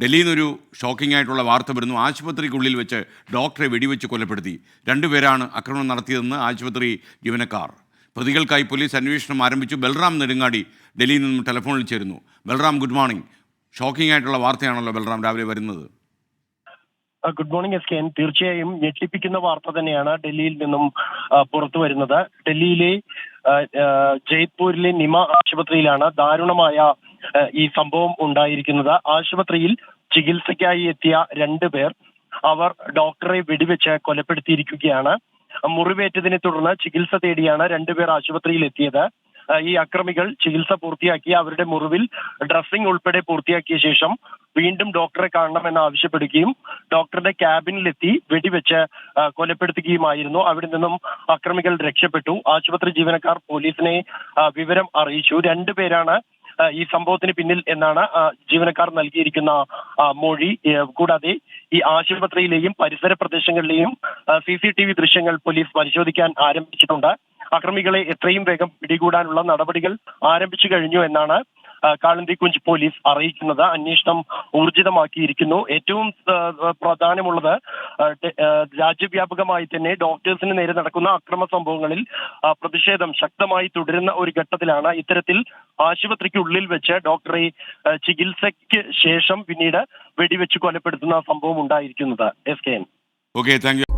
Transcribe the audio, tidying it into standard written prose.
ഡൽഹിയിൽ നിന്നൊരു ഷോക്കിംഗ് ആയിട്ടുള്ള വാർത്ത വരുന്നു. ആശുപത്രിക്കുള്ളിൽ വെച്ച് ഡോക്ടറെ വെടിവെച്ച് കൊലപ്പെടുത്തി. രണ്ടുപേരാണ് ആക്രമണം നടത്തിയതെന്ന് ആശുപത്രി ജീവനക്കാർ. പ്രതികൾക്കായി പോലീസ് അന്വേഷണം ആരംഭിച്ചു. ബൽറാം നെടുങ്ങാടി ഡൽഹിയിൽ നിന്നും ടെലിഫോണിൽ ചേരുന്നു. Balram, good morning. ഷോക്കിംഗ് ആയിട്ടുള്ള വാർത്തയാണല്ലോ ബൽറാം രാവിലെ വരുന്നത്. Good morning SKN. തീർച്ചയായും ഞെട്ടിപ്പിക്കുന്ന വാർത്ത തന്നെയാണ് ഡൽഹിയിൽ നിന്നും പുറത്തു വരുന്നത്. ഡൽഹിയിലെ ജയ്പൂരിലെ നിമ ആശുപത്രിയിലാണ് ദാരുണമായ ഈ സംഭവം ഉണ്ടായിരിക്കുന്നത്. ആശുപത്രിയിൽ ചികിത്സയ്ക്കായി എത്തിയ 2 പേർ അവർ ഡോക്ടറെ വെടിവെച്ച് കൊലപ്പെടുത്തിയിരിക്കുകയാണ്. മുറിവേറ്റതിനെ തുടർന്ന് ചികിത്സ തേടിയാണ് 2 പേർ ആശുപത്രിയിൽ എത്തിയത്. ഈ അക്രമികൾ ചികിത്സ പൂർത്തിയാക്കി അവരുടെ മുറിവിൽ ഡ്രസ്സിംഗ് ഉൾപ്പെടെ പൂർത്തിയാക്കിയ ശേഷം വീണ്ടും ഡോക്ടറെ കാണണമെന്ന് ആവശ്യപ്പെടുകയും ഡോക്ടറുടെ ക്യാബിനിലെത്തി വെടിവെച്ച് കൊലപ്പെടുത്തുകയുമായിരുന്നു. അവിടെ നിന്നും അക്രമികൾ രക്ഷപ്പെട്ടു. ആശുപത്രി ജീവനക്കാർ പോലീസിനെ വിവരം അറിയിച്ചു. 2 പേരാണ് ഈ സംഭവത്തിന് പിന്നിൽ എന്നാണ് ജീവനക്കാർ നൽകിയിരിക്കുന്ന മൊഴി. കൂടാതെ ഈ ആശുപത്രിയിലെയും പരിസര പ്രദേശങ്ങളിലെയും CCTV ദൃശ്യങ്ങൾ പോലീസ് പരിശോധിക്കാൻ ആരംഭിച്ചിട്ടുണ്ട്. അക്രമികളെ എത്രയും വേഗം പിടികൂടാനുള്ള നടപടികൾ ആരംഭിച്ചു കഴിഞ്ഞു എന്നാണ് കാളിന്ദിക്കുഞ്ച് പോലീസ് അറിയിക്കുന്നത്. അന്വേഷണം ഊർജിതമാക്കിയിരിക്കുന്നു. ഏറ്റവും പ്രധാനമുള്ളത് രാജ്യവ്യാപകമായി തന്നെ ഡോക്ടേഴ്സിന് നേരെ നടക്കുന്ന അക്രമ സംഭവങ്ങളിൽ പ്രതിഷേധം ശക്തമായി തുടരുന്ന ഒരു ഘട്ടത്തിലാണ് ഇത്തരത്തിൽ ആശുപത്രിക്കുള്ളിൽ വെച്ച് ഡോക്ടറെ ചികിത്സയ്ക്ക് ശേഷം പിന്നീട് വെടിവെച്ച് കൊലപ്പെടുത്തുന്ന സംഭവം ഉണ്ടായിരിക്കുന്നത്. SKN. Okay, thank you.